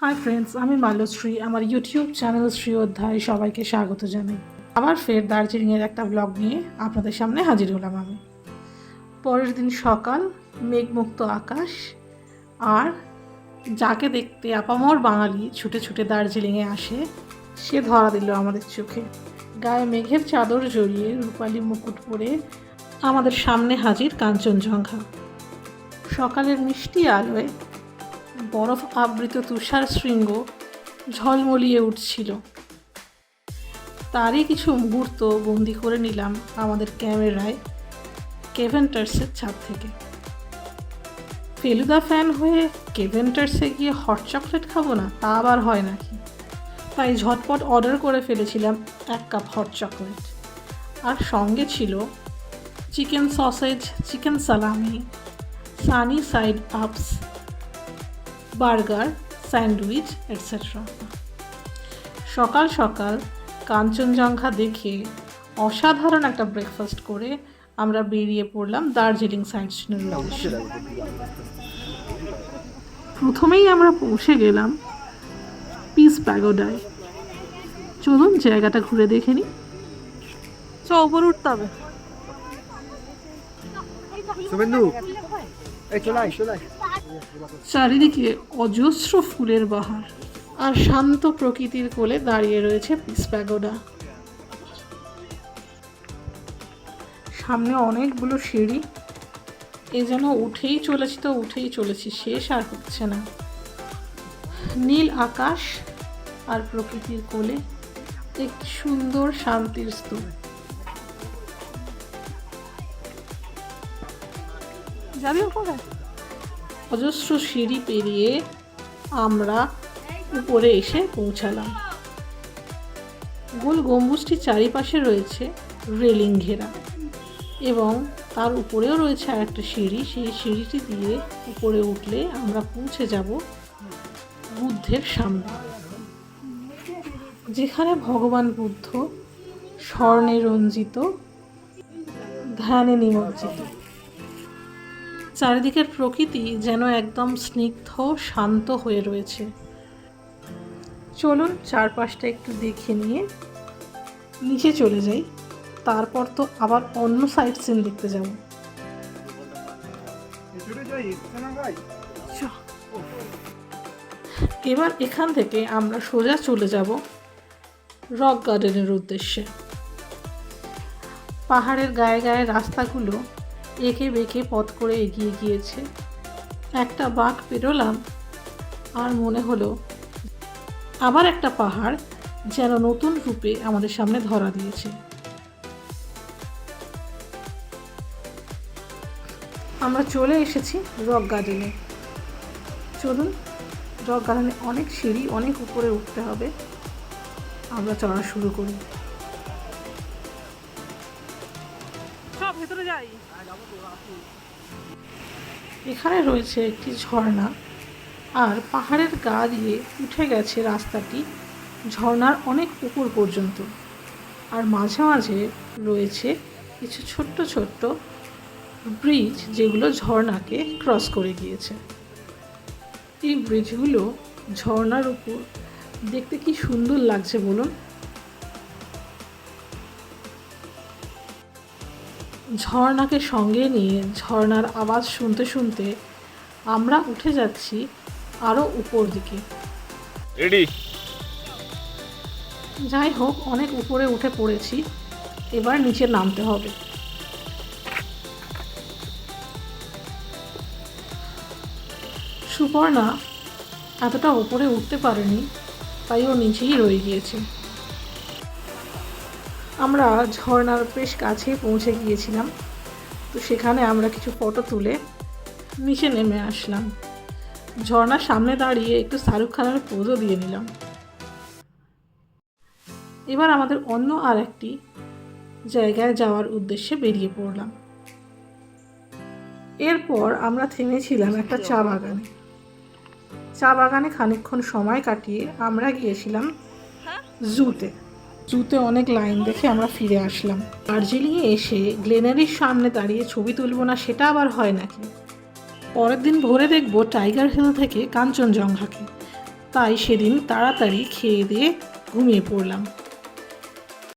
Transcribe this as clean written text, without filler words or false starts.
Hi friends, আমি মাল্যশ্রী। আমার YouTube channel Shri অধ্যায় সবাইকে স্বাগত জানাই। আবার ফের দার্জিলিংয়ের একটা ব্লগ নিয়ে আপনাদের সামনে হাজির হলাম আমি। পরের দিন সকাল, মেঘমুক্ত আকাশ, আর যাকে দেখতে আপামর বাঙালি ছুটে ছুটে দার্জিলিংয়ে আসে সে ধরা দিল আমাদের চোখে। গায়ে মেঘের চাদর জড়িয়ে রূপালি মুকুট পরে আমাদের সামনে হাজির কাঞ্চনজঙ্ঘা। সকালের মিষ্টি আলোয় বরফ আবৃত তুষার শৃঙ্গ ঝলমলিয়ে উঠছিল। তারই কিছু মুহূর্ত বন্দি করে নিলাম আমাদের ক্যামেরায় কেভেন্টার্সের ছাদ থেকে। ফেলুদা ফ্যান হয়ে কেভেন্টার্সে গিয়ে হট চকলেট খাবো না, তা আবার হয় নাকি? তাই ঝটপট অর্ডার করে ফেলেছিলাম 1 কাপ হট চকলেট। আর সঙ্গে ছিল চিকেন সসেজ, চিকেন সালামি, সানি সাইড আপস, বার্গার, স্যান্ডউইচ এটসেট্রা। সকাল সকাল কাঞ্চনজঙ্ঘা দেখে অসাধারণ একটা ব্রেকফাস্ট করে আমরা বেরিয়ে পড়লাম দার্জিলিং সাইট সিনের উদ্দেশ্যে। প্রথমেই আমরা পৌঁছে গেলাম পিস প্যাগোডায়। চলুন জায়গাটা ঘুরে দেখে নিই। উপরে উঠতে হবে। চারিদিকে অজস্র ফুলের বাহার আর শান্ত প্রকৃতির কোলে দাঁড়িয়ে রয়েছে পিস প্যাগোডা। সামনে অনেকগুলো সিঁড়ি, এ যেন উঠেই চলেছি, শেষ আর হচ্ছে না। নীল আকাশ আর প্রকৃতির কোলে এক সুন্দর শান্তির স্তূপ। যাবি উপরে? অজস্র সিঁড়ি পেরিয়ে আমরা উপরে এসে পৌঁছালাম। গোল গম্বুজটির চারিপাশে রয়েছে রেলিং ঘেরা এবং তার উপরেও রয়েছে আর একটা সিঁড়ি। সেই সিঁড়িটি দিয়ে উপরে উঠলে আমরা পৌঁছে যাব বুদ্ধের সামনে, যেখানে ভগবান বুদ্ধ স্বর্ণে রঞ্জিত, ধ্যানে নিমজ্জিত। চারিদিকের প্রকৃতি যেন একদম স্নিগ্ধ, শান্ত হয়ে রয়েছে। চলুন চারপাশটা একটু দেখে নিয়ে নিচে চলে যাই, তারপর তো আবার অন্য সাইট সিন দেখতে যাব। এবার এখান থেকে আমরা সোজা চলে যাব রক গার্ডেনের উদ্দেশ্যে। পাহাড়ের গায়ে গায়ে রাস্তাগুলো এঁকে বেঁকে পথ করে এগিয়ে গিয়েছে। একটা বাঁক পেরোলাম আর মনে হলো আবার একটা পাহাড় যেন নতুন রূপে আমাদের সামনে ধরা দিয়েছে। আমরা চলে এসেছি রক গার্ডেনে। চলুন, রক গার্ডেনে অনেক সিঁড়ি, অনেক উপরে উঠতে হবে। আমরা চড়া শুরু করি। ভেতরে যাই। এখানে রয়েছে একটি ঝর্ণা, আর পাহাড়ের গা দিয়ে উঠে গেছে রাস্তাটি ঝর্ণার অনেক উপর পর্যন্ত। আর মাঝে মাঝে রয়েছে কিছু ছোট্ট ছোট্ট ব্রিজ, যেগুলো ঝর্ণাকে ক্রস করে গিয়েছে। এই ব্রিজগুলো ঝর্ণার উপর দেখতে কি সুন্দর লাগছে বলুন। ঝর্ণাকে সঙ্গে নিয়ে ঝর্ণার আওয়াজ শুনতে শুনতে আমরা উঠে যাচ্ছি আরও উপর দিকে। যাই হোক, অনেক উপরে উঠে পড়েছি, এবার নিচে নামতে হবে। সুপর্ণা এতটা উপরে উঠতে পারেনি, তাই ও নিচেই রয়ে গিয়েছে। আমরা ঝর্ণার বেশ কাছে পৌঁছে গিয়েছিলাম, তো সেখানে আমরা কিছু ফটো তুলে নিচে নেমে আসলাম। ঝর্ণার সামনে দাঁড়িয়ে একটু শাহরুখ খানের পোজও দিয়ে নিলাম। এবার আমাদের অন্য আর একটি জায়গায় যাওয়ার উদ্দেশ্যে বেরিয়ে পড়লাম। এরপর আমরা থেমেছিলাম একটা চা বাগানে। চা বাগানে খানিকক্ষণ সময় কাটিয়ে আমরা গিয়েছিলাম জুতে অনেক লাইন দেখে আমরা ফিরে আসলাম। দার্জিলিংয়ে এসে গ্লেনারির সামনে দাঁড়িয়ে ছবি তুলবো না, সেটা আবার হয় নাকি? পরের দিন ভোরে দেখব টাইগার হিল থেকে কাঞ্চনজঙ্ঘাকে। তাই সেদিন তাড়াতাড়ি খেয়ে দিয়ে ঘুমিয়ে পড়লাম।